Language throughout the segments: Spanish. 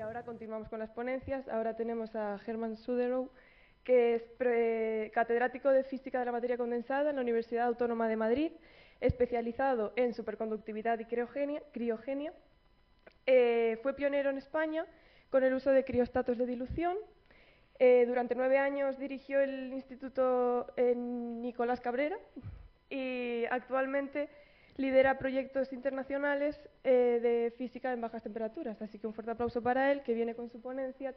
ahora continuamos con las ponencias. Ahora tenemos a Hermann Suderov, que es catedrático de Física de la Materia Condensada en la Universidad Autónoma de Madrid, especializado en superconductividad y criogenia. Fue pionero en España con el uso de criostatos de dilución. Durante 9 años dirigió el Instituto Nicolás Cabrera y actualmente lidera proyectos internacionales de física en bajas temperaturas. Así que un fuerte aplauso para él, que viene con su ponencia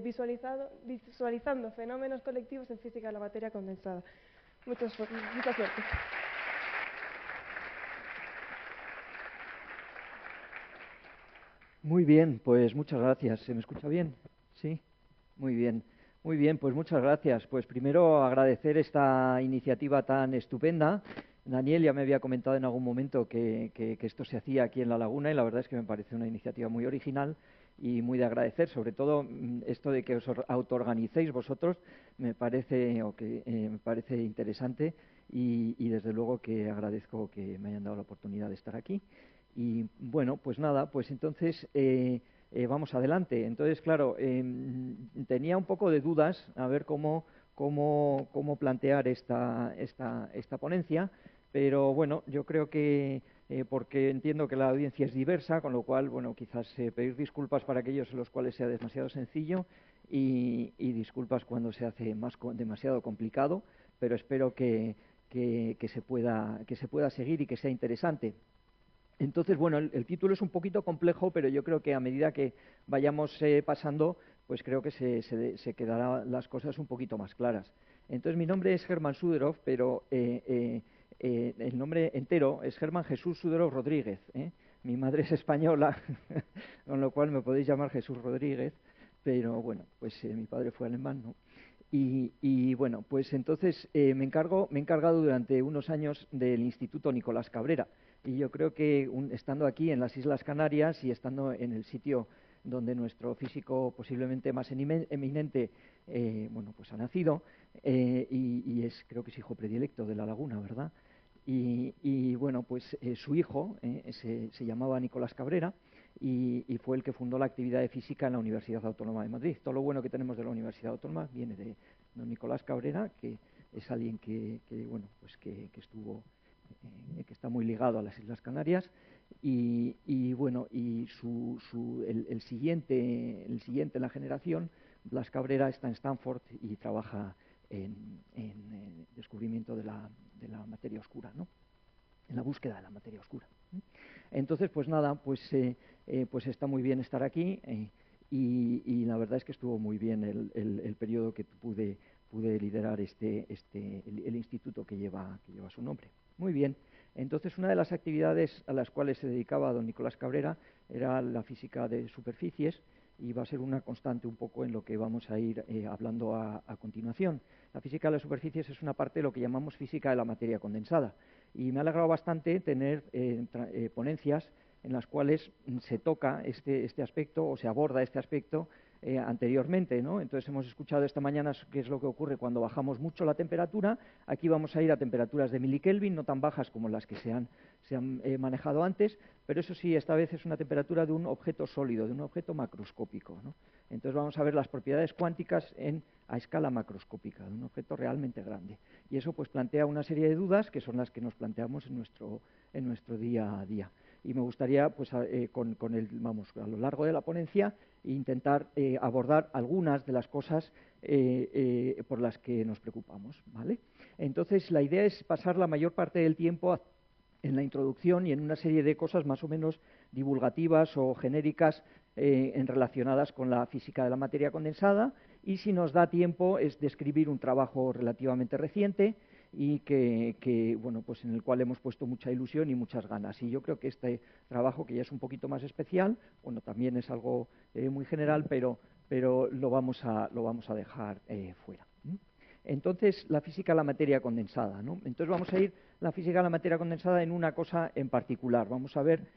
visualizando fenómenos colectivos en física de la materia condensada. Mucha suerte. Muy bien, pues muchas gracias. ¿Se me escucha bien? Sí, muy bien. Muy bien, pues muchas gracias. Pues primero agradecer esta iniciativa tan estupenda. Daniel ya me había comentado en algún momento que esto se hacía aquí en La Laguna y la verdad es que me parece una iniciativa muy original y muy de agradecer. Sobre todo esto de que os autoorganicéis vosotros me parece interesante y desde luego que agradezco que me hayan dado la oportunidad de estar aquí. Y bueno, pues nada, pues entonces vamos adelante. Entonces, claro, tenía un poco de dudas a ver cómo plantear esta ponencia, pero bueno, yo creo que porque entiendo que la audiencia es diversa, con lo cual, bueno, quizás pedir disculpas para aquellos en los cuales sea demasiado sencillo y disculpas cuando se hace demasiado complicado, pero espero que se pueda seguir y que sea interesante. Entonces, bueno, el título es un poquito complejo, pero yo creo que a medida que vayamos pasando, pues creo que se quedarán las cosas un poquito más claras. Entonces, mi nombre es Hermann Suderov, pero el nombre entero es Hermann Jesús Suderov Rodríguez. Mi madre es española, con lo cual me podéis llamar Jesús Rodríguez, pero bueno, pues mi padre fue alemán, ¿no? Y bueno, pues entonces me he encargado durante unos años del Instituto Nicolás Cabrera. Y yo creo que estando aquí en las Islas Canarias y estando en el sitio donde nuestro físico posiblemente más eminente bueno, pues ha nacido, creo que es hijo predilecto de La Laguna, ¿verdad? Y bueno, pues su hijo se llamaba Nicolás Cabrera y fue el que fundó la actividad de física en la Universidad Autónoma de Madrid. Todo lo bueno que tenemos de la Universidad Autónoma viene de don Nicolás Cabrera, que es alguien que bueno, pues que estuvo que está muy ligado a las Islas Canarias y bueno, y el siguiente en la generación, Blas Cabrera, está en Stanford y trabaja en descubrimiento de la materia oscura, ¿no? En la búsqueda de la materia oscura. Entonces, pues nada, pues está muy bien estar aquí y la verdad es que estuvo muy bien el periodo que pude liderar el instituto que lleva su nombre. Muy bien. Entonces, una de las actividades a las cuales se dedicaba don Nicolás Cabrera era la física de superficies y va a ser una constante un poco en lo que vamos a ir hablando a continuación. La física de las superficies es una parte de lo que llamamos física de la materia condensada y me ha alegrado bastante tener ponencias en las cuales se toca este aspecto o se aborda este aspecto anteriormente, ¿no? Entonces hemos escuchado esta mañana qué es lo que ocurre cuando bajamos mucho la temperatura. Aquí vamos a ir a temperaturas de milikelvin, no tan bajas como las que se han manejado antes, pero eso sí, esta vez es una temperatura de un objeto sólido, de un objeto macroscópico, ¿no? Entonces vamos a ver las propiedades cuánticas a escala macroscópica, de un objeto realmente grande. Y eso pues plantea una serie de dudas que son las que nos planteamos en nuestro día a día. Y me gustaría, pues, vamos, a lo largo de la ponencia, intentar abordar algunas de las cosas por las que nos preocupamos, ¿vale? Entonces, la idea es pasar la mayor parte del tiempo en la introducción y en una serie de cosas más o menos divulgativas o genéricas relacionadas con la física de la materia condensada, y si nos da tiempo es describir un trabajo relativamente reciente y bueno, pues en el cual hemos puesto mucha ilusión y muchas ganas. Y yo creo que este trabajo, que ya es un poquito más especial, bueno, también es algo muy general, pero lo vamos a dejar fuera. Entonces, la física de la materia condensada, ¿no? Entonces vamos a ir la física de la materia condensada en una cosa en particular. Vamos a ver,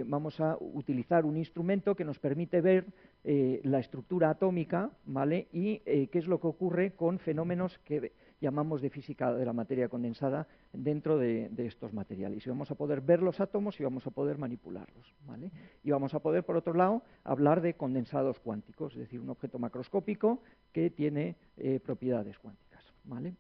vamos a utilizar un instrumento que nos permite ver la estructura atómica, ¿vale? Y qué es lo que ocurre con fenómenos que llamamos de física de la materia condensada dentro de estos materiales. Y vamos a poder ver los átomos y vamos a poder manipularlos, ¿vale? Y vamos a poder, por otro lado, hablar de condensados cuánticos, es decir, un objeto macroscópico que tiene propiedades cuánticas, ¿vale?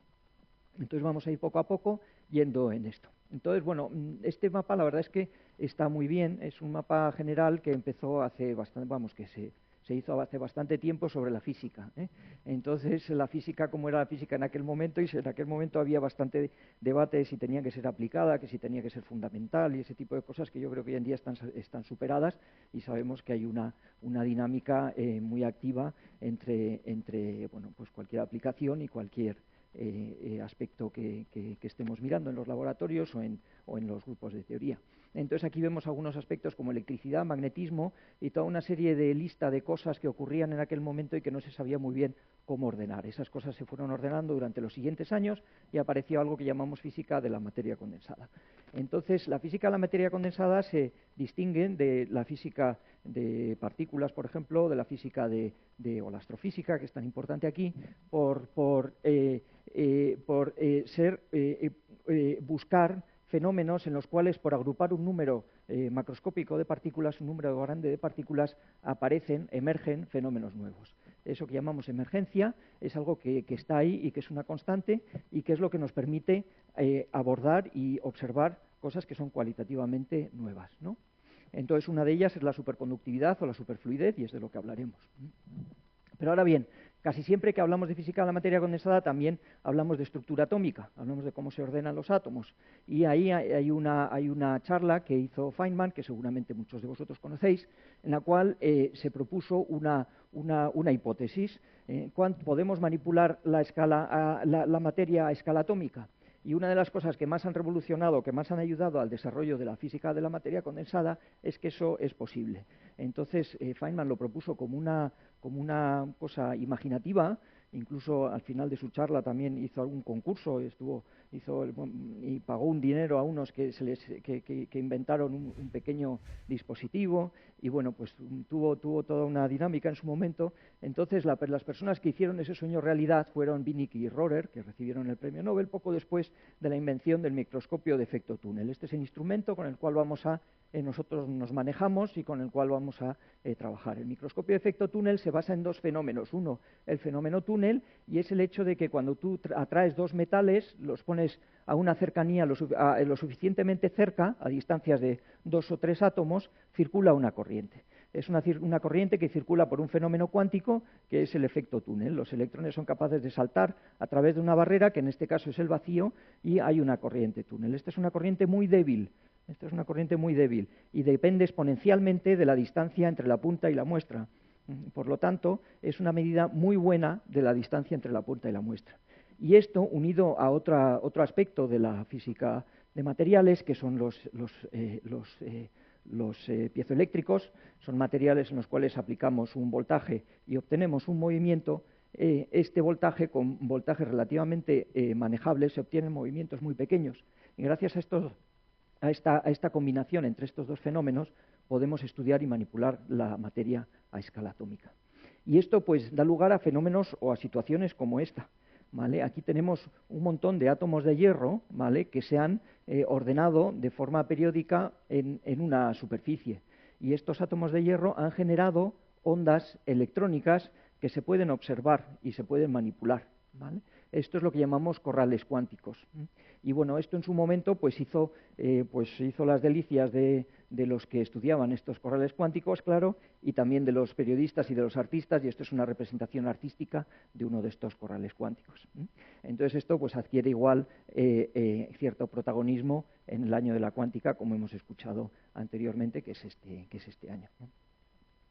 Entonces vamos a ir poco a poco yendo en esto. Entonces, bueno, este mapa la verdad es que está muy bien, es un mapa general que empezó hace bastante, vamos, que se hizo hace bastante tiempo sobre la física, ¿eh? Entonces, la física, ¿cómo era la física en aquel momento? Y en aquel momento había bastante debate de si tenía que ser aplicada, que si tenía que ser fundamental y ese tipo de cosas que yo creo que hoy en día están superadas y sabemos que hay una dinámica muy activa entre bueno, pues cualquier aplicación y cualquier aspecto que estemos mirando en los laboratorios o en los grupos de teoría. Entonces aquí vemos algunos aspectos como electricidad, magnetismo y toda una serie de lista de cosas que ocurrían en aquel momento y que no se sabía muy bien cómo ordenar. Esas cosas se fueron ordenando durante los siguientes años y apareció algo que llamamos física de la materia condensada. Entonces, la física de la materia condensada se distingue de la física de partículas, por ejemplo, de la física o la astrofísica, que es tan importante aquí, por buscar fenómenos en los cuales, por agrupar un número macroscópico de partículas, un número grande de partículas, emergen fenómenos nuevos. Eso que llamamos emergencia es algo que está ahí y que es una constante y que es lo que nos permite abordar y observar cosas que son cualitativamente nuevas, ¿no? Entonces, una de ellas es la superconductividad o la superfluidez y es de lo que hablaremos. Pero ahora bien, casi siempre que hablamos de física de la materia condensada también hablamos de estructura atómica, hablamos de cómo se ordenan los átomos. Y ahí hay una charla que hizo Feynman, que seguramente muchos de vosotros conocéis, en la cual se propuso una hipótesis. ¿Podemos manipular la materia a escala atómica? Y una de las cosas que más han revolucionado, que más han ayudado al desarrollo de la física de la materia condensada, es que eso es posible. Entonces, Feynman lo propuso como una cosa imaginativa. Incluso al final de su charla también hizo algún concurso y pagó un dinero a unos que inventaron un pequeño dispositivo y bueno, pues tuvo toda una dinámica en su momento. Entonces las personas que hicieron ese sueño realidad fueron Winnicke y Rorer, que recibieron el premio Nobel poco después de la invención del microscopio de efecto túnel. Este es el instrumento con el cual nosotros nos manejamos y con el cual vamos a trabajar. El microscopio de efecto túnel se basa en dos fenómenos. Uno, el fenómeno túnel, y es el hecho de que cuando tú atraes dos metales, los pones a una cercanía lo suficientemente cerca, a distancias de 2 o 3 átomos, circula una corriente. Es una corriente que circula por un fenómeno cuántico, que es el efecto túnel. Los electrones son capaces de saltar a través de una barrera, que en este caso es el vacío, y hay una corriente túnel. Esta es una corriente muy débil. Y depende exponencialmente de la distancia entre la punta y la muestra. Por lo tanto, es una medida muy buena de la distancia entre la punta y la muestra. Y esto, unido a otro aspecto de la física de materiales, que son los piezoeléctricos, son materiales en los cuales aplicamos un voltaje y obtenemos un movimiento. Este voltaje, con voltajes relativamente manejables, se obtienen movimientos muy pequeños. Y gracias a esta combinación entre estos dos fenómenos, podemos estudiar y manipular la materia a escala atómica. Y esto pues da lugar a fenómenos o a situaciones como esta, ¿vale? Aquí tenemos un montón de átomos de hierro, ¿vale?, que se han ordenado de forma periódica en una superficie. Y estos átomos de hierro han generado ondas electrónicas que se pueden observar y se pueden manipular, ¿vale? Esto es lo que llamamos corrales cuánticos. Y bueno, esto en su momento pues hizo las delicias de los que estudiaban estos corrales cuánticos, claro, y también de los periodistas y de los artistas, y esto es una representación artística de uno de estos corrales cuánticos. Entonces esto pues adquiere igual cierto protagonismo en el año de la cuántica, como hemos escuchado anteriormente, que es este año, ¿no?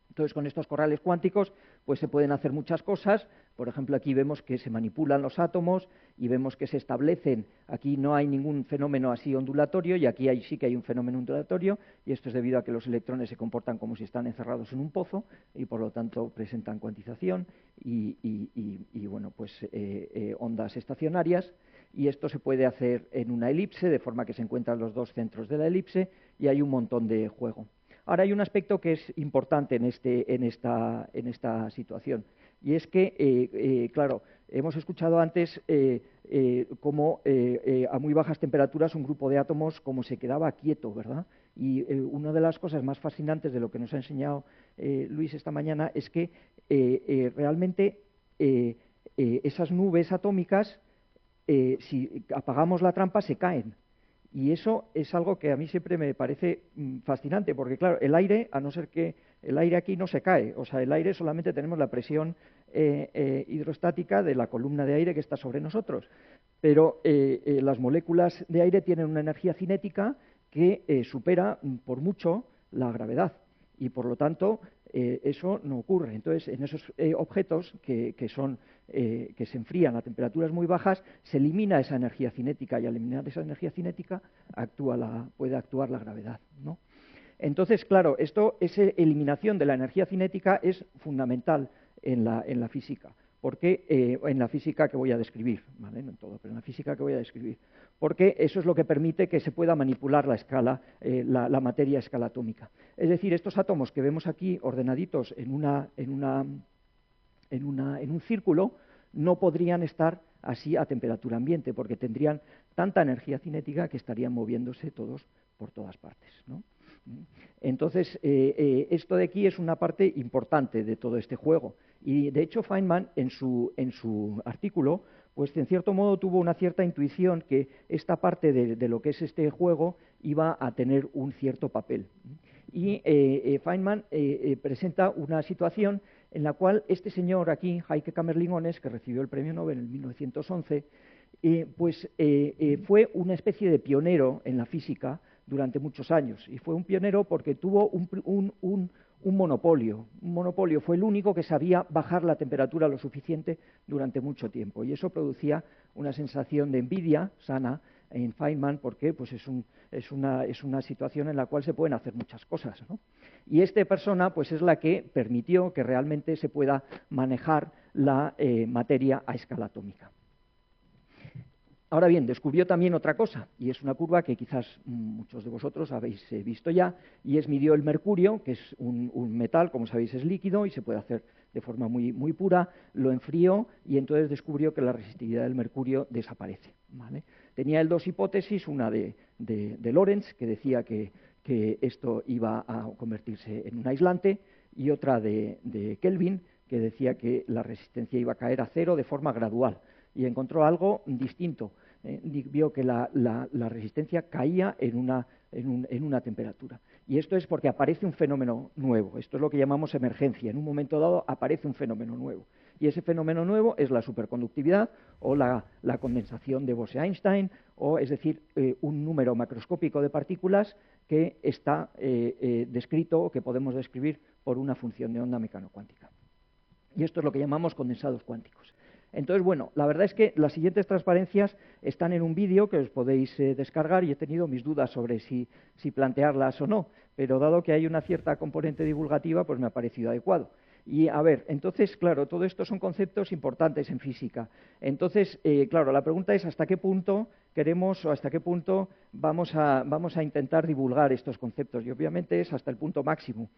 Entonces, con estos corrales cuánticos pues se pueden hacer muchas cosas. Por ejemplo, aquí vemos que se manipulan los átomos y vemos que se establecen. Aquí no hay ningún fenómeno así ondulatorio y aquí sí que hay un fenómeno ondulatorio, y esto es debido a que los electrones se comportan como si están encerrados en un pozo y por lo tanto presentan cuantización y bueno, pues ondas estacionarias. Y esto se puede hacer en una elipse, de forma que se encuentran los dos centros de la elipse y hay un montón de juego. Ahora, hay un aspecto que es importante en esta situación, y es que, claro, hemos escuchado antes cómo a muy bajas temperaturas un grupo de átomos como se quedaba quieto, ¿verdad? Y una de las cosas más fascinantes de lo que nos ha enseñado Luis esta mañana es que realmente esas nubes atómicas, si apagamos la trampa, se caen. Y eso es algo que a mí siempre me parece fascinante, porque claro, el aire, a no ser que el aire aquí no se cae, o sea, el aire solamente tenemos la presión hidrostática de la columna de aire que está sobre nosotros, pero las moléculas de aire tienen una energía cinética que supera por mucho la gravedad, y por lo tanto eso no ocurre. Entonces, en esos objetos que se enfrían a temperaturas muy bajas, se elimina esa energía cinética, y al eliminar esa energía cinética puede actuar la gravedad, ¿no? Entonces, claro, esa eliminación de la energía cinética es fundamental en la física, porque en la física que voy a describir, ¿vale? No en todo, pero en la física que voy a describir, porque eso es lo que permite que se pueda manipular la escala, la materia a escala atómica. Es decir, estos átomos que vemos aquí ordenaditos en un círculo no podrían estar así a temperatura ambiente, porque tendrían tanta energía cinética que estarían moviéndose todos por todas partes, ¿no? Entonces, esto de aquí es una parte importante de todo este juego. Y, de hecho, Feynman, en su artículo, pues en cierto modo tuvo una cierta intuición que esta parte de lo que es este juego iba a tener un cierto papel. Y Feynman presenta una situación en la cual este señor aquí, Heike Kamerlingh-Onnes, que recibió el premio Nobel en 1911, fue una especie de pionero en la física durante muchos años. Y fue un pionero porque tuvo un monopolio. Un monopolio, fue el único que sabía bajar la temperatura lo suficiente durante mucho tiempo. Y eso producía una sensación de envidia sana en Feynman, porque pues es una situación en la cual se pueden hacer muchas cosas, ¿no? Y esta persona pues es la que permitió que realmente se pueda manejar la materia a escala atómica. Ahora bien, descubrió también otra cosa, y es una curva que quizás muchos de vosotros habéis visto ya, y midió el mercurio, que es un metal, como sabéis, es líquido y se puede hacer de forma muy, muy pura, lo enfrió y entonces descubrió que la resistividad del mercurio desaparece, ¿vale? Tenía él dos hipótesis, una de Lorentz, que decía que esto iba a convertirse en un aislante, y otra de Kelvin, que decía que la resistencia iba a caer a cero de forma gradual, y encontró algo distinto. Vio que la resistencia caía en una temperatura. Y esto es porque aparece un fenómeno nuevo. Esto es lo que llamamos emergencia. En un momento dado aparece un fenómeno nuevo. Y ese fenómeno nuevo es la superconductividad o la condensación de Bose-Einstein, o es decir, un número macroscópico de partículas que está descrito o que podemos describir por una función de onda mecanocuántica. Y esto es lo que llamamos condensados cuánticos. Entonces, bueno, la verdad es que las siguientes transparencias están en un vídeo que os podéis descargar, y he tenido mis dudas sobre si plantearlas o no, pero dado que hay una cierta componente divulgativa, pues me ha parecido adecuado. Y a ver, entonces, claro, todo esto son conceptos importantes en física. Entonces, claro, la pregunta es hasta qué punto queremos o hasta qué punto vamos a intentar divulgar estos conceptos. Y obviamente es hasta el punto máximo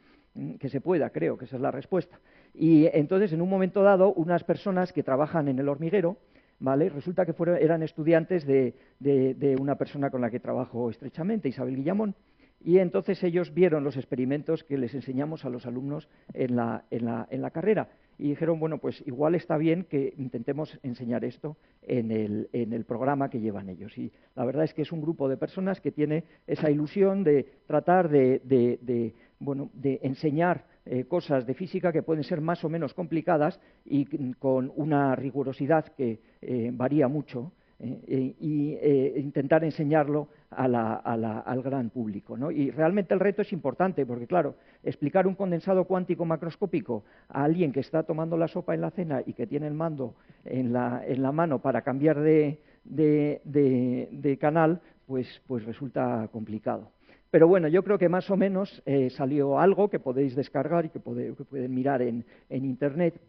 que se pueda, creo que esa es la respuesta. Y entonces, en un momento dado, unas personas que trabajan en el hormiguero, ¿vale? Resulta que eran estudiantes de una persona con la que trabajo estrechamente, Isabel Guillamón. Y entonces ellos vieron los experimentos que les enseñamos a los alumnos en la carrera y dijeron, bueno, pues igual está bien que intentemos enseñar esto en el programa que llevan ellos. Y la verdad es que es un grupo de personas que tiene esa ilusión de tratar de enseñar cosas de física que pueden ser más o menos complicadas y con una rigurosidad que varía mucho, intentar enseñarlo al gran público, ¿no? Y realmente el reto es importante porque, claro, explicar un condensado cuántico macroscópico a alguien que está tomando la sopa en la cena y que tiene el mando en la mano para cambiar de canal, pues resulta complicado. Pero bueno, yo creo que más o menos salió algo que podéis descargar y que pueden mirar en Internet.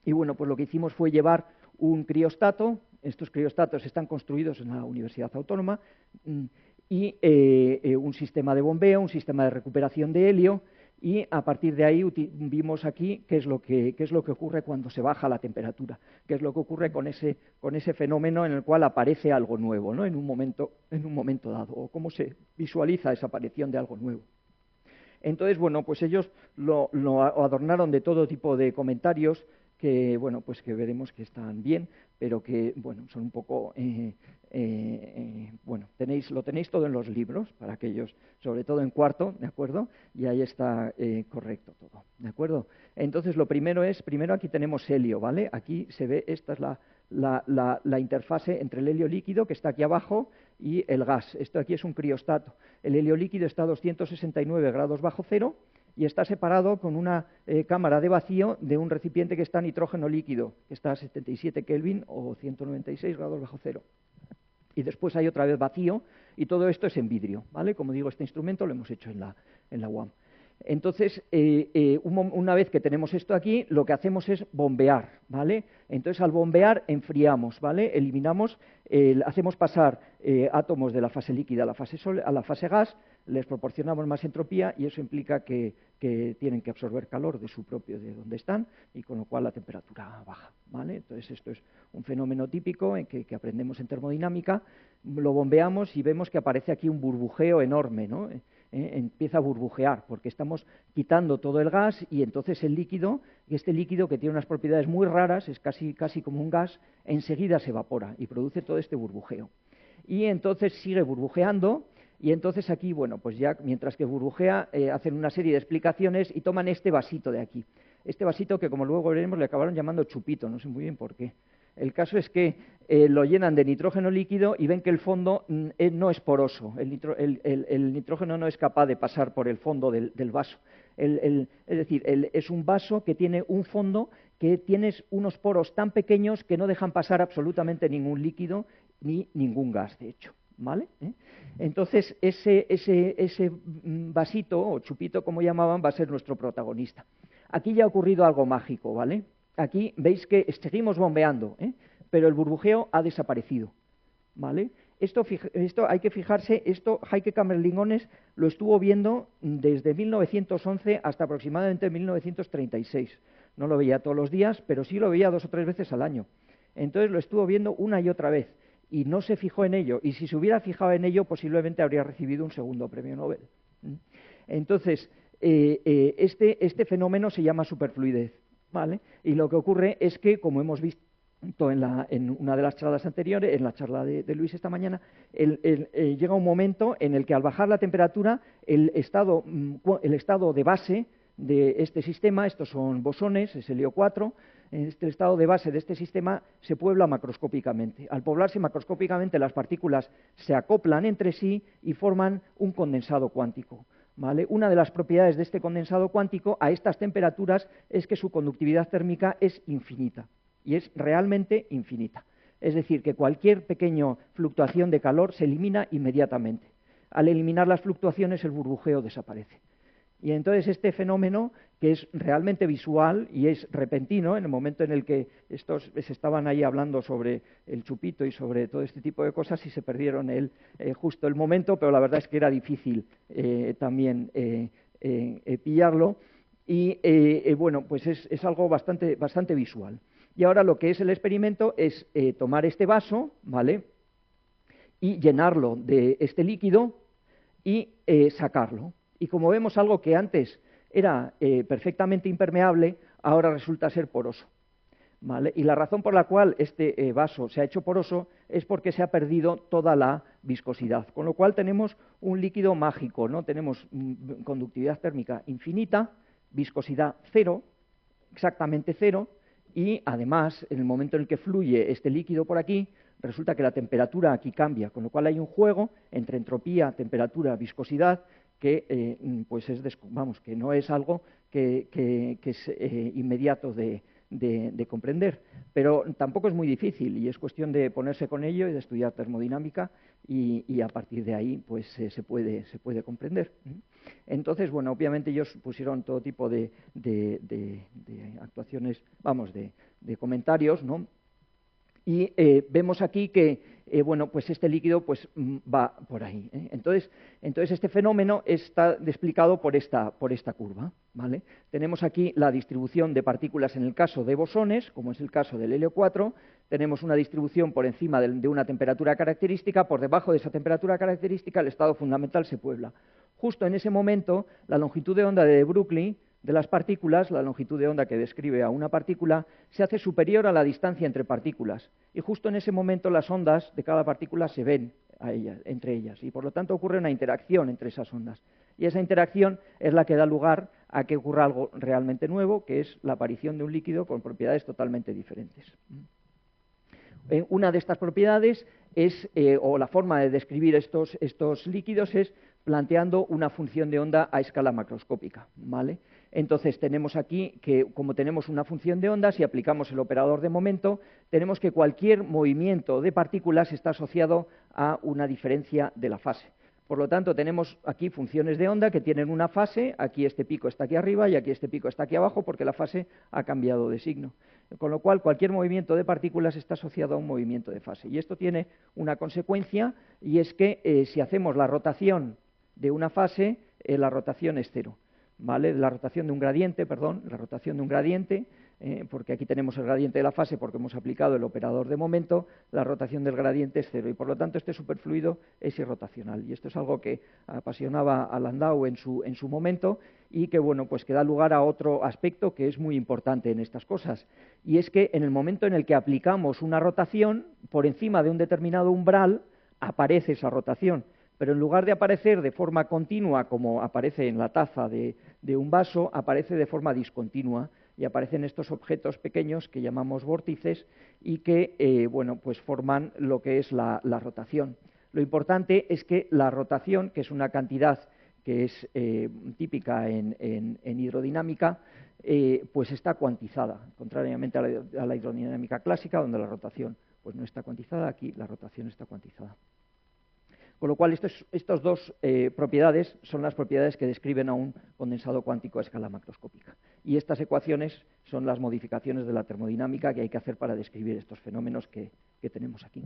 Y bueno, pues lo que hicimos fue llevar un criostato. Estos criostatos están construidos en la Universidad Autónoma y un sistema de bombeo, un sistema de recuperación de helio, y a partir de ahí vimos aquí qué es lo que ocurre cuando se baja la temperatura, qué es lo que ocurre con ese fenómeno en el cual aparece algo nuevo, ¿no? en un momento dado, o cómo se visualiza esa aparición de algo nuevo. Entonces, bueno, pues ellos lo adornaron de todo tipo de comentarios que, bueno, pues que veremos que están bien, pero que, bueno, son un poco, bueno, lo tenéis todo en los libros para aquellos, sobre todo en cuarto, ¿de acuerdo? Y ahí está correcto todo, ¿de acuerdo? Entonces, primero aquí tenemos helio, ¿vale? Aquí se ve, esta es la interfase entre el helio líquido, que está aquí abajo, y el gas. Esto aquí es un criostato. El helio líquido está a 269 grados bajo cero y está separado con una cámara de vacío de un recipiente que está a nitrógeno líquido, que está a 77 Kelvin o 196 grados bajo cero. Y después hay otra vez vacío, y todo esto es en vidrio, ¿vale? Como digo, este instrumento lo hemos hecho en la UAM. Entonces, una vez que tenemos esto aquí, lo que hacemos es bombear, ¿vale? Entonces, al bombear, enfriamos, ¿vale? Hacemos pasar átomos de la fase líquida a la fase gas, les proporcionamos más entropía y eso implica que tienen que absorber calor de donde están, y con lo cual la temperatura baja, ¿vale? Entonces, esto es un fenómeno típico en que aprendemos en termodinámica. Lo bombeamos y vemos que aparece aquí un burbujeo enorme, ¿no? Empieza a burbujear porque estamos quitando todo el gas, y entonces este líquido, que tiene unas propiedades muy raras, es casi como un gas, enseguida se evapora y produce todo este burbujeo. Y entonces sigue burbujeando, y entonces aquí, bueno, pues ya mientras que burbujea, hacen una serie de explicaciones y toman este vasito de aquí. Este vasito que, como luego veremos, le acabaron llamando chupito, no sé muy bien por qué. El caso es que lo llenan de nitrógeno líquido y ven que el fondo no es poroso. El nitrógeno no es capaz de pasar por el fondo del vaso. Es decir, es un vaso que tiene un fondo que tiene unos poros tan pequeños que no dejan pasar absolutamente ningún líquido ni ningún gas, de hecho, ¿vale? Entonces, ese vasito o chupito, como llamaban, va a ser nuestro protagonista. Aquí ya ha ocurrido algo mágico, ¿vale? Aquí veis que seguimos bombeando, pero el burbujeo ha desaparecido, ¿vale? Esto hay que fijarse, Heike Kamerlingones lo estuvo viendo desde 1911 hasta aproximadamente 1936. No lo veía todos los días, pero sí lo veía 2 o 3 veces al año. Entonces lo estuvo viendo una y otra vez y no se fijó en ello. Y si se hubiera fijado en ello, posiblemente habría recibido un segundo premio Nobel. Entonces, este fenómeno se llama superfluidez, ¿vale? Y lo que ocurre es que, como hemos visto en una de las charlas anteriores, en la charla de Luis esta mañana, llega un momento en el que, al bajar la temperatura, el estado de base de este sistema, estos son bosones, es helio 4, el estado de base de este sistema se puebla macroscópicamente. Al poblarse macroscópicamente, las partículas se acoplan entre sí y forman un condensado cuántico, ¿vale? Una de las propiedades de este condensado cuántico a estas temperaturas es que su conductividad térmica es infinita, y es realmente infinita. Es decir, que cualquier pequeña fluctuación de calor se elimina inmediatamente. Al eliminar las fluctuaciones, el burbujeo desaparece. Y entonces este fenómeno, que es realmente visual y es repentino, en el momento en el que estos se estaban ahí hablando sobre el chupito y sobre todo este tipo de cosas, y se perdieron justo el momento, pero la verdad es que era difícil también pillarlo. Y bueno, pues es algo bastante visual. Y ahora lo que es el experimento es tomar este vaso, ¿vale?, y llenarlo de este líquido y sacarlo. Y como vemos, algo que antes era perfectamente impermeable, ahora resulta ser poroso, ¿vale? Y la razón por la cual este vaso se ha hecho poroso es porque se ha perdido toda la viscosidad, con lo cual tenemos un líquido mágico, ¿no? Tenemos conductividad térmica infinita, viscosidad cero, exactamente cero, y además, en el momento en el que fluye este líquido por aquí, resulta que la temperatura aquí cambia, con lo cual hay un juego entre entropía, temperatura, viscosidad, que pues que no es algo que es inmediato de comprender, pero tampoco es muy difícil, y es cuestión de ponerse con ello y de estudiar termodinámica, y a partir de ahí pues se puede comprender. Entonces, bueno, obviamente ellos pusieron todo tipo de actuaciones, de comentarios, ¿no? Y vemos aquí que bueno, pues este líquido pues, va por ahí. Entonces, este fenómeno está explicado por esta curva. ¿Vale? Tenemos aquí la distribución de partículas en el caso de bosones, como es el caso del helio 4. Tenemos una distribución por encima de una temperatura característica. Por debajo de esa temperatura característica, el estado fundamental se puebla. Justo en ese momento, la longitud de onda de De Broglie de las partículas, la longitud de onda que describe a una partícula, se hace superior a la distancia entre partículas. Y justo en ese momento las ondas de cada partícula se ven entre ellas. Y por lo tanto ocurre una interacción entre esas ondas. Y esa interacción es la que da lugar a que ocurra algo realmente nuevo, que es la aparición de un líquido con propiedades totalmente diferentes. Una de estas propiedades es, o la forma de describir estos líquidos es planteando una función de onda a escala macroscópica, ¿vale? Entonces tenemos aquí que, como tenemos una función de onda, si aplicamos el operador de momento, tenemos que cualquier movimiento de partículas está asociado a una diferencia de la fase. Por lo tanto, tenemos aquí funciones de onda que tienen una fase, aquí este pico está aquí arriba y aquí este pico está aquí abajo porque la fase ha cambiado de signo. Con lo cual, cualquier movimiento de partículas está asociado a un movimiento de fase. Y esto tiene una consecuencia, y es que si hacemos la rotación de una fase, la rotación es cero. ¿Vale? La rotación de un gradiente, porque aquí tenemos el gradiente de la fase porque hemos aplicado el operador de momento, la rotación del gradiente es cero y por lo tanto este superfluido es irrotacional. Y esto es algo que apasionaba a Landau en su momento y que, bueno, pues que da lugar a otro aspecto que es muy importante en estas cosas. Y es que en el momento en el que aplicamos una rotación, por encima de un determinado umbral, aparece esa rotación. Pero en lugar de aparecer de forma continua, como aparece en la taza de un vaso, aparece de forma discontinua y aparecen estos objetos pequeños que llamamos vórtices y que bueno, pues forman lo que es la rotación. Lo importante es que la rotación, que es una cantidad que es típica en hidrodinámica, pues está cuantizada, contrariamente a la hidrodinámica clásica, donde la rotación pues no está cuantizada, aquí la rotación está cuantizada. Con lo cual, estas dos propiedades son las propiedades que describen a un condensado cuántico a escala macroscópica. Y estas ecuaciones son las modificaciones de la termodinámica que hay que hacer para describir estos fenómenos que tenemos aquí.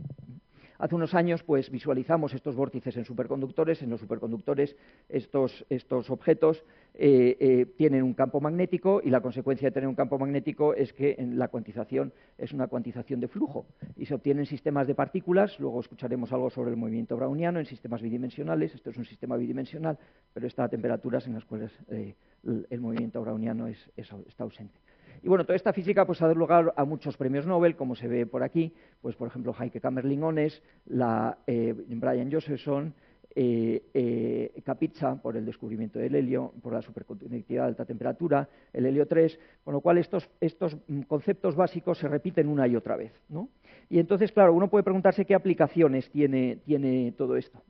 Hace unos años, pues, visualizamos estos vórtices en superconductores. En los superconductores, estos objetos tienen un campo magnético y la consecuencia de tener un campo magnético es que la cuantización es una cuantización de flujo y se obtienen sistemas de partículas. Luego escucharemos algo sobre el movimiento browniano en sistemas bidimensionales. Esto es un sistema bidimensional, pero está a temperaturas en las cuales el movimiento browniano está ausente. Y bueno, toda esta física pues, ha dado lugar a muchos premios Nobel, como se ve por aquí, pues por ejemplo Heike Kamerlingh-Onnes, Brian Josephson, Kapitsa por el descubrimiento del helio, por la superconductividad de alta temperatura, el helio 3, con lo cual estos conceptos básicos se repiten una y otra vez, ¿no? Y entonces, claro, uno puede preguntarse qué aplicaciones tiene todo esto.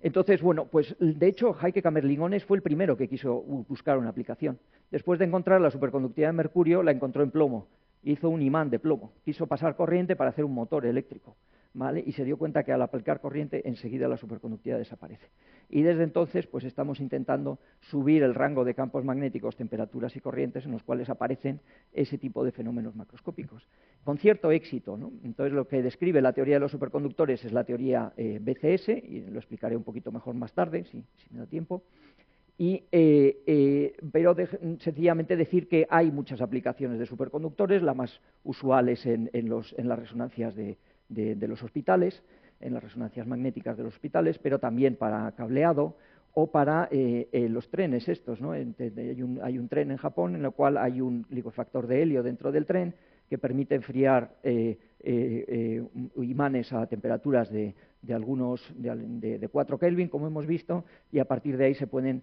Entonces, bueno, pues de hecho Heike Kamerlingh-Onnes fue el primero que quiso buscar una aplicación. Después de encontrar la superconductividad de mercurio, la encontró en plomo. Hizo un imán de plomo. Quiso pasar corriente para hacer un motor eléctrico, ¿vale? Y se dio cuenta que al aplicar corriente enseguida la superconductividad desaparece. Y desde entonces pues estamos intentando subir el rango de campos magnéticos, temperaturas y corrientes en los cuales aparecen ese tipo de fenómenos macroscópicos, con cierto éxito, ¿no? Entonces lo que describe la teoría de los superconductores es la teoría BCS, y lo explicaré un poquito mejor más tarde, si me da tiempo. Pero sencillamente decir que hay muchas aplicaciones de superconductores, la más usual es en las resonancias de los hospitales, en las resonancias magnéticas de los hospitales, pero también para cableado o para los trenes estos, ¿no? Hay un tren en Japón en el cual hay un licuefactor de helio dentro del tren que permite enfriar imanes a temperaturas de 4 Kelvin, como hemos visto, y a partir de ahí se pueden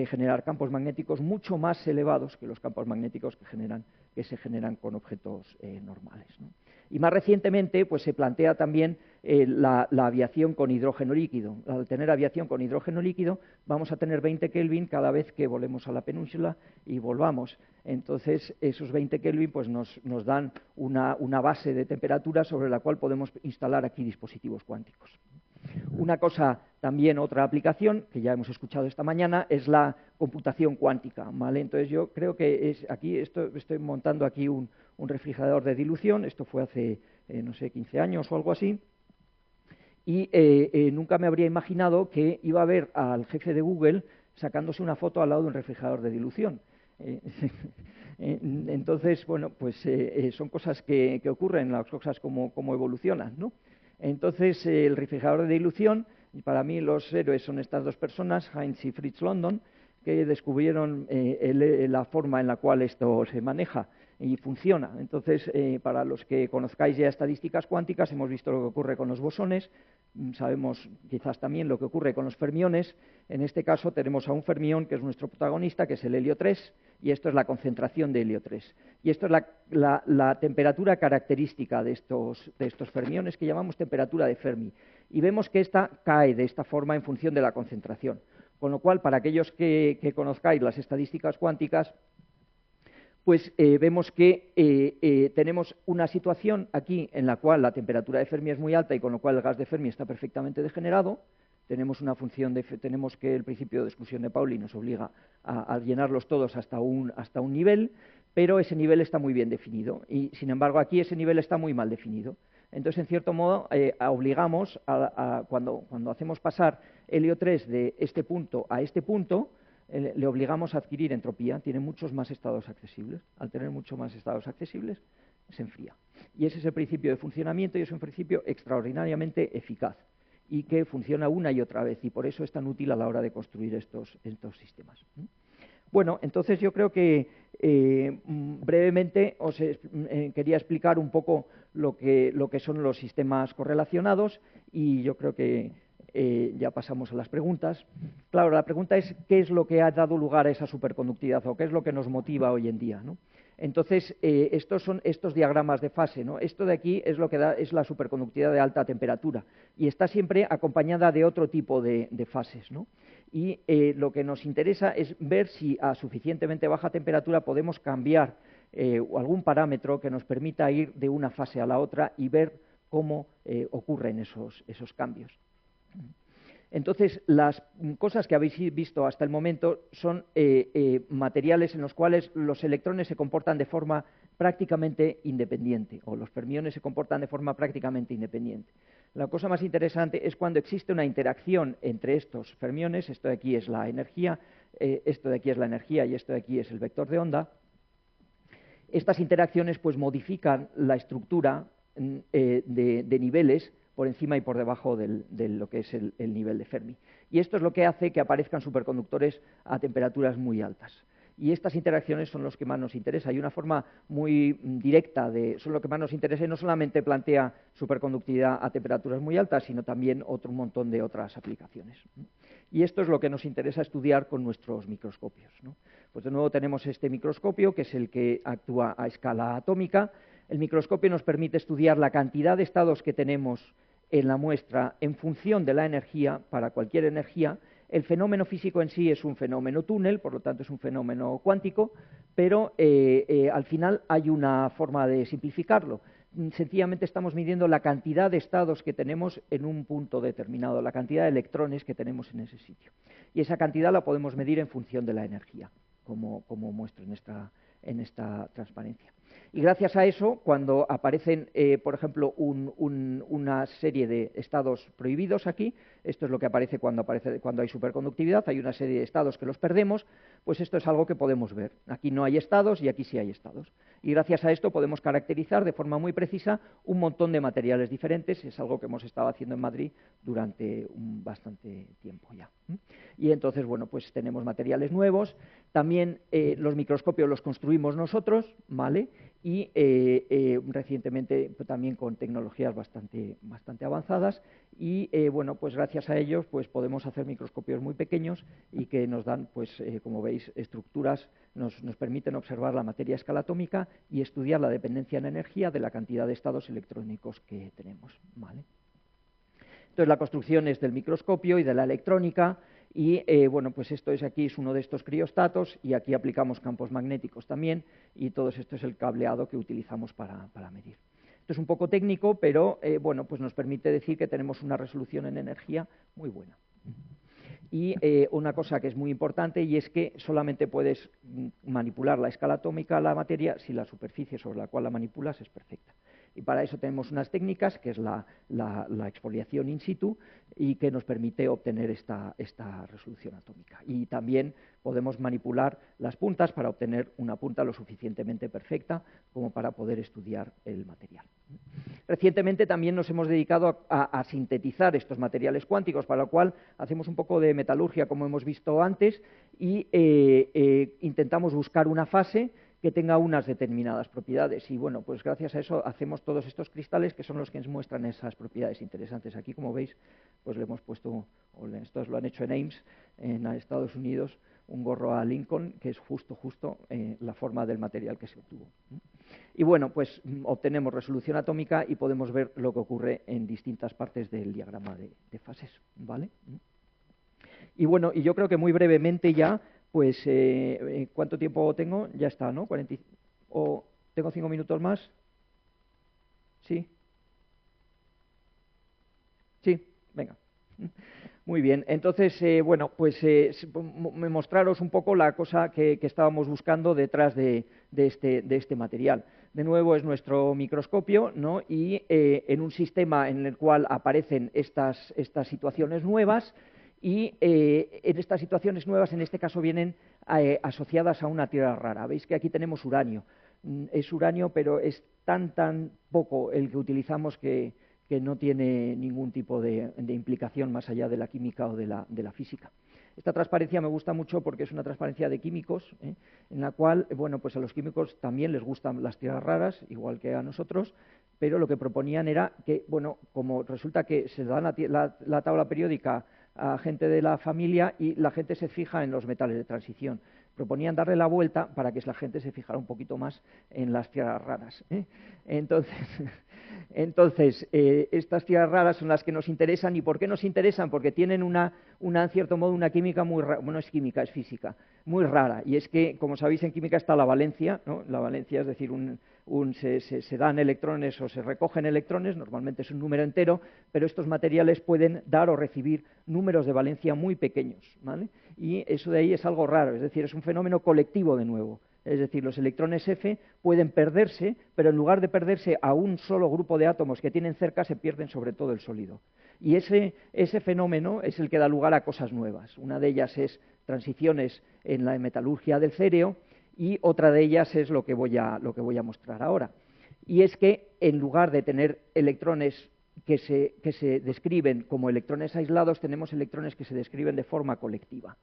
generar campos magnéticos mucho más elevados que los campos magnéticos que se generan con objetos normales, ¿no? Y más recientemente pues, se plantea también la aviación con hidrógeno líquido. Al tener aviación con hidrógeno líquido vamos a tener 20 Kelvin cada vez que volemos a la península y volvamos. Entonces esos 20 Kelvin pues, nos dan una base de temperatura sobre la cual podemos instalar aquí dispositivos cuánticos. Una cosa También otra aplicación que ya hemos escuchado esta mañana es la computación cuántica, ¿vale? Entonces yo creo que estoy montando aquí un refrigerador de dilución. Esto fue hace, no sé, 15 años o algo así. Y nunca me habría imaginado que iba a ver al jefe de Google sacándose una foto al lado de un refrigerador de dilución. Entonces, bueno, pues son cosas que ocurren, las cosas como evolucionan, ¿no? Entonces, el refrigerador de dilución, y para mí los héroes son estas dos personas, Heinz y Fritz London, que descubrieron la forma en la cual esto se maneja y funciona. Entonces, para los que conozcáis ya estadísticas cuánticas, hemos visto lo que ocurre con los bosones, sabemos quizás también lo que ocurre con los fermiones. En este caso tenemos a un fermión que es nuestro protagonista, que es el helio 3, y esto es la concentración de helio 3. Y esto es la temperatura característica de estos fermiones, que llamamos temperatura de Fermi. Y vemos que esta cae de esta forma en función de la concentración. Con lo cual, para aquellos que conozcáis las estadísticas cuánticas, pues vemos que tenemos una situación aquí en la cual la temperatura de Fermi es muy alta y con lo cual el gas de Fermi está perfectamente degenerado. Tenemos que el principio de exclusión de Pauli nos obliga a llenarlos todos hasta un nivel, pero ese nivel está muy bien definido y, sin embargo, aquí ese nivel está muy mal definido. Entonces, en cierto modo, obligamos, cuando hacemos pasar helio 3 de este punto a este punto, le obligamos a adquirir entropía. Tiene muchos más estados accesibles. Al tener muchos más estados accesibles, se enfría. Y ese es el principio de funcionamiento y es un principio extraordinariamente eficaz y que funciona una y otra vez, y por eso es tan útil a la hora de construir estos sistemas. Bueno, entonces yo creo que brevemente os quería explicar un poco lo que son los sistemas correlacionados, y yo creo que ya pasamos a las preguntas. Claro, la pregunta es ¿qué es lo que ha dado lugar a esa superconductividad o qué es lo que nos motiva hoy en día, ¿no? Entonces, estos son estos diagramas de fase, ¿no? Esto de aquí es lo que es la superconductividad de alta temperatura y está siempre acompañada de otro tipo de fases, ¿no? Y lo que nos interesa es ver si a suficientemente baja temperatura podemos cambiar algún parámetro que nos permita ir de una fase a la otra y ver cómo ocurren esos cambios. Entonces, las cosas que habéis visto hasta el momento son materiales en los cuales los electrones se comportan de forma prácticamente independiente, o los fermiones se comportan de forma prácticamente independiente. La cosa más interesante es cuando existe una interacción entre estos fermiones. Esto de aquí es la energía, esto de aquí es la energía y esto de aquí es el vector de onda. Estas interacciones pues modifican la estructura de niveles por encima y por debajo de lo que es el nivel de Fermi. Y esto es lo que hace que aparezcan superconductores a temperaturas muy altas. Y estas interacciones son los que más nos interesa. Hay una forma muy directa son lo que más nos interesa y no solamente plantea superconductividad a temperaturas muy altas, sino también un montón de otras aplicaciones. Y esto es lo que nos interesa estudiar con nuestros microscopios, ¿no? Pues de nuevo tenemos este microscopio, que es el que actúa a escala atómica. El microscopio nos permite estudiar la cantidad de estados que tenemos en la muestra en función de la energía, para cualquier energía. El fenómeno físico en sí es un fenómeno túnel, por lo tanto es un fenómeno cuántico, pero al final hay una forma de simplificarlo. Sencillamente estamos midiendo la cantidad de estados que tenemos en un punto determinado, la cantidad de electrones que tenemos en ese sitio. Y esa cantidad la podemos medir en función de la energía, como muestro en esta transparencia. Y gracias a eso, cuando aparecen, por ejemplo, una serie de estados prohibidos aquí, esto es lo que aparece cuando hay superconductividad, hay una serie de estados que los perdemos, pues esto es algo que podemos ver. Aquí no hay estados y aquí sí hay estados. Y gracias a esto podemos caracterizar de forma muy precisa un montón de materiales diferentes. Es algo que hemos estado haciendo en Madrid durante bastante tiempo ya. Y entonces, bueno, pues tenemos materiales nuevos. También los microscopios los construimos nosotros, ¿vale? Y recientemente también con tecnologías bastante avanzadas. Y bueno, pues gracias a ellos pues podemos hacer microscopios muy pequeños y que nos dan, pues como veis, estructuras, nos permiten observar la materia a escala atómica y estudiar la dependencia en energía de la cantidad de estados electrónicos que tenemos, ¿vale? Entonces la construcción es del microscopio y de la electrónica. Y bueno, pues aquí es uno de estos criostatos y aquí aplicamos campos magnéticos también y todo esto es el cableado que utilizamos para medir. Esto es un poco técnico, pero bueno, pues nos permite decir que tenemos una resolución en energía muy buena. Y una cosa que es muy importante, y es que solamente puedes manipular la escala atómica de la materia si la superficie sobre la cual la manipulas es perfecta. Y para eso tenemos unas técnicas, que es la exfoliación in situ, y que nos permite obtener esta resolución atómica. Y también podemos manipular las puntas para obtener una punta lo suficientemente perfecta como para poder estudiar el material. Recientemente también nos hemos dedicado a sintetizar estos materiales cuánticos, para lo cual hacemos un poco de metalurgia, como hemos visto antes, y intentamos buscar una fase que tenga unas determinadas propiedades. Y bueno, pues gracias a eso hacemos todos estos cristales, que son los que nos muestran esas propiedades interesantes. Aquí, como veis, pues le hemos puesto, estos lo han hecho en Ames, en Estados Unidos, un gorro a Lincoln, que es justo la forma del material que se obtuvo. Y bueno, pues obtenemos resolución atómica y podemos ver lo que ocurre en distintas partes del diagrama de fases, ¿vale? Y bueno, y yo creo que muy brevemente ya, pues, ¿cuánto tiempo tengo? Ya está, ¿no? ¿O tengo 5 minutos más? ¿Sí? Sí, venga. Muy bien, entonces, bueno, pues mostraros un poco la cosa que estábamos buscando detrás de este material. De nuevo es nuestro microscopio, ¿no? Y en un sistema en el cual aparecen estas situaciones nuevas, y en estas situaciones nuevas, en este caso, vienen asociadas a una tierra rara. Veis que aquí tenemos uranio. Es uranio, pero es tan poco el que utilizamos que no tiene ningún tipo de implicación más allá de la química o de la física. Esta transparencia me gusta mucho porque es una transparencia de químicos, en la cual, bueno, pues a los químicos también les gustan las tierras raras, igual que a nosotros, pero lo que proponían era que, bueno, como resulta que se da la tabla periódica a gente de la familia y la gente se fija en los metales de transición, proponían darle la vuelta para que la gente se fijara un poquito más en las tierras raras. Entonces, estas tierras raras son las que nos interesan. ¿Y por qué nos interesan? Porque tienen en cierto modo, una química muy rara. Bueno, no es química, es física, muy rara. Y es que, como sabéis, en química está la valencia, ¿no? La valencia, es decir, se dan electrones o se recogen electrones, normalmente es un número entero, pero estos materiales pueden dar o recibir números de valencia muy pequeños, ¿vale? Y eso de ahí es algo raro, es decir, es un fenómeno colectivo de nuevo. Es decir, los electrones F pueden perderse, pero en lugar de perderse a un solo grupo de átomos que tienen cerca, se pierden sobre todo el sólido. Y ese fenómeno es el que da lugar a cosas nuevas. Una de ellas es transiciones en la metalurgia del céreo, y otra de ellas es lo que voy a mostrar ahora. Y es que en lugar de tener electrones que se describen como electrones aislados, tenemos electrones que se describen de forma colectiva.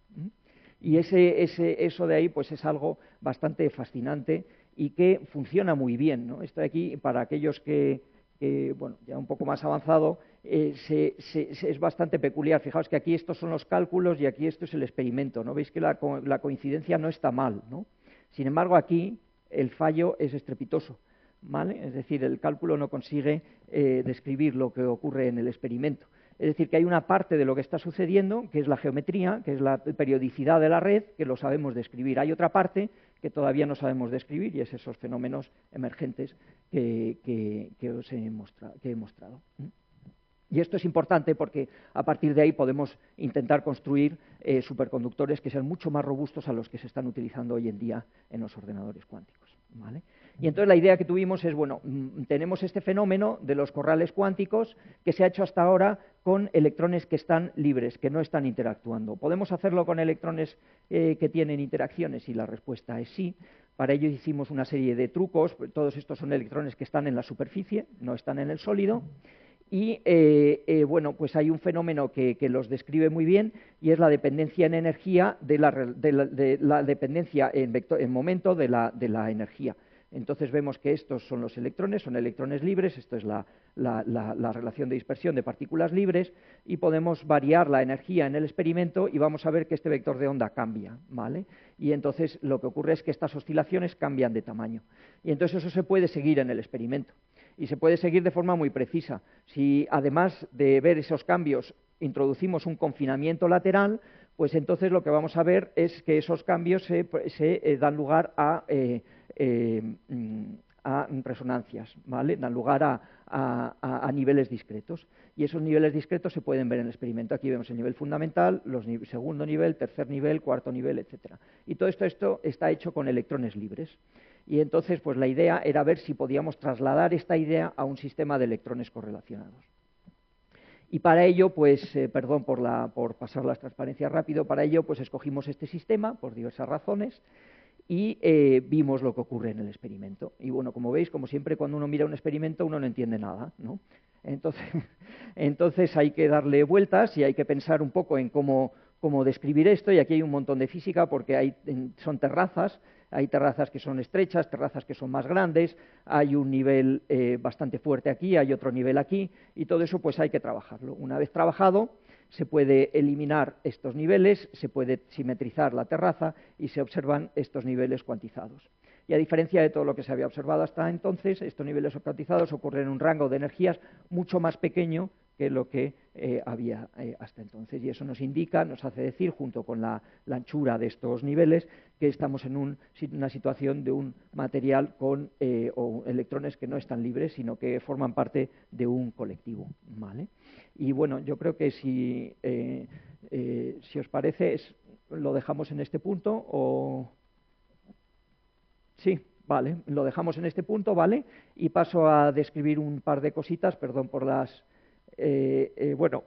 Y eso de ahí pues es algo bastante fascinante y que funciona muy bien, ¿no? Esto de aquí, para aquellos que bueno, ya un poco más avanzado, es bastante peculiar. Fijaos que aquí estos son los cálculos y aquí esto es el experimento, ¿no? Veis que la coincidencia no está mal, ¿no? Sin embargo, aquí el fallo es estrepitoso, ¿vale? Es decir, el cálculo no consigue describir lo que ocurre en el experimento. Es decir, que hay una parte de lo que está sucediendo, que es la geometría, que es la periodicidad de la red, que lo sabemos describir. Hay otra parte que todavía no sabemos describir, y es esos fenómenos emergentes que os he mostrado. Y esto es importante porque a partir de ahí podemos intentar construir superconductores que sean mucho más robustos a los que se están utilizando hoy en día en los ordenadores cuánticos, ¿vale? Y entonces la idea que tuvimos es, bueno, tenemos este fenómeno de los corrales cuánticos que se ha hecho hasta ahora con electrones que están libres, que no están interactuando. ¿Podemos hacerlo con electrones que tienen interacciones? Y la respuesta es sí. Para ello hicimos una serie de trucos. Todos estos son electrones que están en la superficie, no están en el sólido. Y bueno, pues hay un fenómeno que los describe muy bien, y es la dependencia en energía de la dependencia en momento de la energía. Entonces vemos que estos son los electrones, son electrones libres, esto es la relación de dispersión de partículas libres, y podemos variar la energía en el experimento y vamos a ver que este vector de onda cambia, ¿vale? Y entonces lo que ocurre es que estas oscilaciones cambian de tamaño. Y entonces eso se puede seguir en el experimento. Y se puede seguir de forma muy precisa. Si además de ver esos cambios introducimos un confinamiento lateral, pues entonces lo que vamos a ver es que esos cambios se dan lugar a a resonancias, ¿vale? Dan lugar a niveles discretos. Y esos niveles discretos se pueden ver en el experimento. Aquí vemos el nivel fundamental, segundo nivel, tercer nivel, cuarto nivel, etcétera. Y todo esto está hecho con electrones libres. Y entonces, pues la idea era ver si podíamos trasladar esta idea a un sistema de electrones correlacionados. Y para ello, pues, perdón por pasar las transparencias rápido, para ello, pues escogimos este sistema por diversas razones y vimos lo que ocurre en el experimento. Y bueno, como veis, como siempre, cuando uno mira un experimento, uno no entiende nada, ¿no? Entonces hay que darle vueltas y hay que pensar un poco en cómo describir esto, y aquí hay un montón de física porque son terrazas. Hay terrazas que son estrechas, terrazas que son más grandes, hay un nivel bastante fuerte aquí, hay otro nivel aquí, y todo eso pues hay que trabajarlo. Una vez trabajado, se puede eliminar estos niveles, se puede simetrizar la terraza y se observan estos niveles cuantizados. Y a diferencia de todo lo que se había observado hasta entonces, estos niveles cuantizados ocurren en un rango de energías mucho más pequeño que lo que había hasta entonces. Y eso nos indica, nos hace decir, junto con la anchura de estos niveles, que estamos en una situación de un material con electrones que no están libres, sino que forman parte de un colectivo, ¿vale? Y bueno, yo creo que si os parece, lo dejamos en este punto o... Sí, vale, lo dejamos en este punto, ¿vale? Y paso a describir un par de cositas, perdón por las... bueno,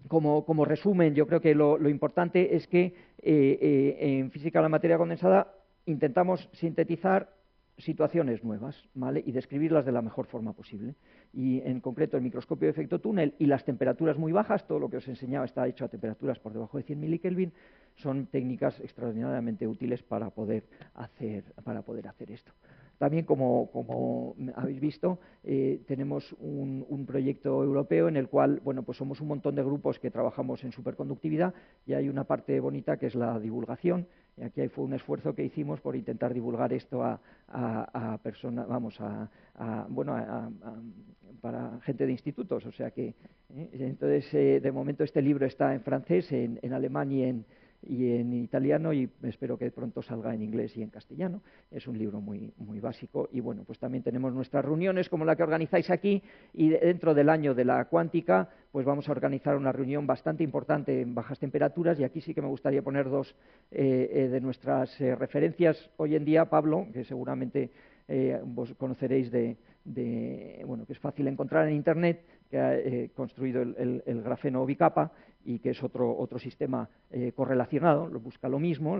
como resumen, yo creo que lo importante es que en física de la materia condensada intentamos sintetizar situaciones nuevas, ¿vale? Y describirlas de la mejor forma posible. Y en concreto el microscopio de efecto túnel y las temperaturas muy bajas, todo lo que os he enseñado está hecho a temperaturas por debajo de 100 milikelvin, son técnicas extraordinariamente útiles para poder hacer esto. También, como habéis visto, tenemos un proyecto europeo en el cual, bueno, pues somos un montón de grupos que trabajamos en superconductividad, y hay una parte bonita que es la divulgación. Y aquí fue un esfuerzo que hicimos por intentar divulgar esto a personas, vamos, para gente de institutos. O sea que, entonces, de momento este libro está en francés, en alemán y en italiano, y espero que pronto salga en inglés y en castellano. Es un libro muy, muy básico. Y bueno, pues también tenemos nuestras reuniones como la que organizáis aquí, y dentro del año de la cuántica pues vamos a organizar una reunión bastante importante en bajas temperaturas, y aquí sí que me gustaría poner dos de nuestras referencias hoy en día. Pablo, que seguramente vos conoceréis bueno, que es fácil encontrar en Internet, que ha construido el grafeno bicapa, y que es otro sistema correlacionado, busca lo mismo,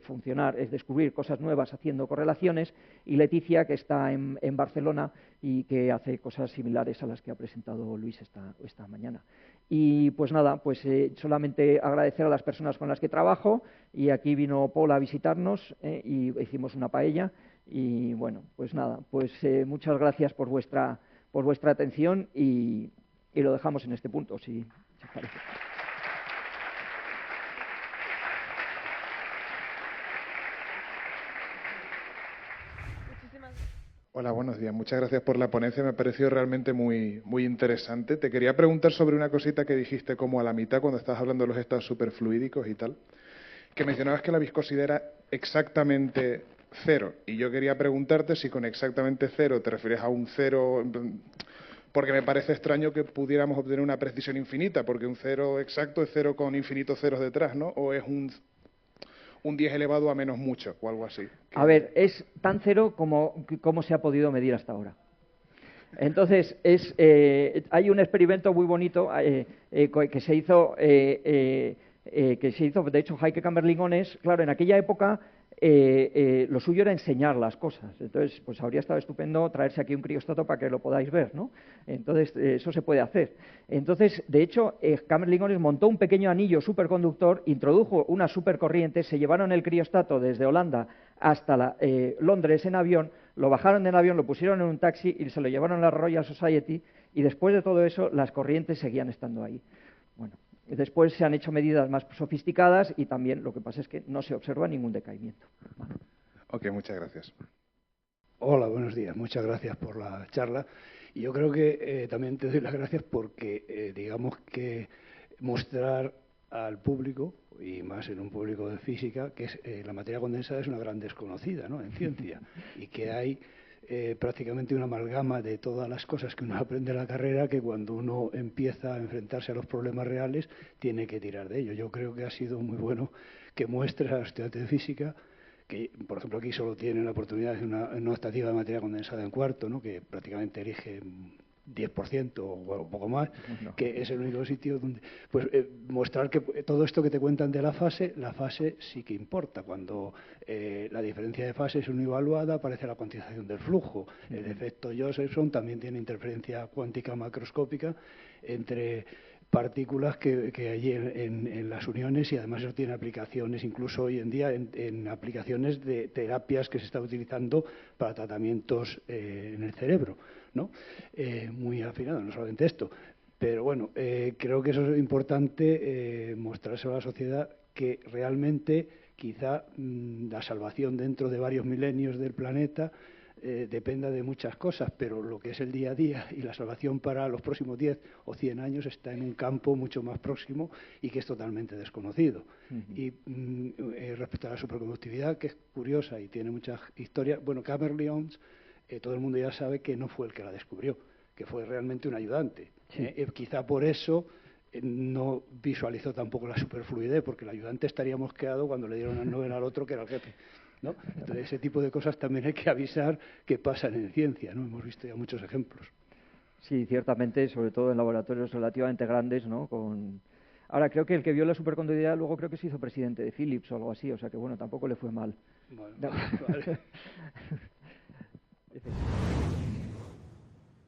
funcionar es descubrir cosas nuevas haciendo correlaciones. Y Leticia, que está en Barcelona y que hace cosas similares a las que ha presentado Luis esta mañana. Y pues nada, pues solamente agradecer a las personas con las que trabajo, y aquí vino Paul a visitarnos y hicimos una paella. Y bueno, pues nada, pues muchas gracias por vuestra atención, y lo dejamos en este punto, si os parece. Hola, buenos días. Muchas gracias por la ponencia. Me ha parecido realmente muy, muy interesante. Te quería preguntar sobre una cosita que dijiste como a la mitad cuando estabas hablando de los estados superfluídicos y tal, que mencionabas que la viscosidad era exactamente cero. Y yo quería preguntarte si con exactamente cero te refieres a un cero, porque me parece extraño que pudiéramos obtener una precisión infinita, porque un cero exacto es cero con infinitos ceros detrás, ¿no? O es un 10 elevado a menos mucho o algo así. A ver, es tan cero como se ha podido medir hasta ahora. Entonces, hay un experimento muy bonito que se hizo, de hecho, Heike Kammerlinghones. Claro, en aquella época lo suyo era enseñar las cosas. Entonces, pues habría estado estupendo traerse aquí un crióstato para que lo podáis ver, ¿no? Entonces, eso se puede hacer. Entonces, de hecho, Kammerlinghones montó un pequeño anillo superconductor, introdujo una supercorriente, se llevaron el crióstato desde Holanda hasta Londres en avión, lo bajaron del avión, lo pusieron en un taxi y se lo llevaron a la Royal Society, y después de todo eso las corrientes seguían estando ahí. Bueno, después se han hecho medidas más sofisticadas, y también lo que pasa es que no se observa ningún decaimiento. Vale. Ok, muchas gracias. Hola, buenos días. Muchas gracias por la charla. Y yo creo que también te doy las gracias porque, digamos que mostrar al público, y más en un público de física, que la materia condensada es una gran desconocida, ¿no?, en ciencia, y que hay prácticamente una amalgama de todas las cosas que uno aprende en la carrera, que cuando uno empieza a enfrentarse a los problemas reales tiene que tirar de ello. Yo creo que ha sido muy bueno que muestres a los estudiantes de física que, por ejemplo, aquí solo tienen la oportunidad de una optativa de materia condensada en cuarto, ¿no?, que prácticamente elige 10% o un poco más, no. que es el único sitio donde... Pues mostrar que todo esto que te cuentan de la fase sí que importa. Cuando la diferencia de fase es evaluada, aparece la cuantización del flujo. El efecto Josephson también tiene interferencia cuántica macroscópica entre partículas que hay en las uniones, y además eso tiene aplicaciones incluso hoy en día en aplicaciones de terapias que se están utilizando para tratamientos en el cerebro, ¿no? Muy afinado, no solamente esto. Pero bueno, creo que eso es importante, mostrárselo a la sociedad, que realmente quizá la salvación dentro de varios milenios del planeta dependa de muchas cosas, pero lo que es el día a día y la salvación para los próximos 10 o 100 años está en un campo mucho más próximo y que es totalmente desconocido. Y respecto a la superconductividad, que es curiosa y tiene muchas historias, bueno, Camerlens, todo el mundo ya sabe que no fue el que la descubrió, que fue realmente un ayudante. Sí. Quizá por eso no visualizó tampoco la superfluidez, porque el ayudante estaría mosqueado cuando le dieron el Nobel al otro, que era el jefe, ¿no? Entonces, ese tipo de cosas también hay que avisar que pasan en ciencia, ¿no? Hemos visto ya muchos ejemplos. Sí, ciertamente, sobre todo en laboratorios relativamente grandes, ¿no? Ahora, creo que el que vio la superconductividad luego creo que se hizo presidente de Philips o algo así, o sea que bueno, tampoco le fue mal. Bueno, vale.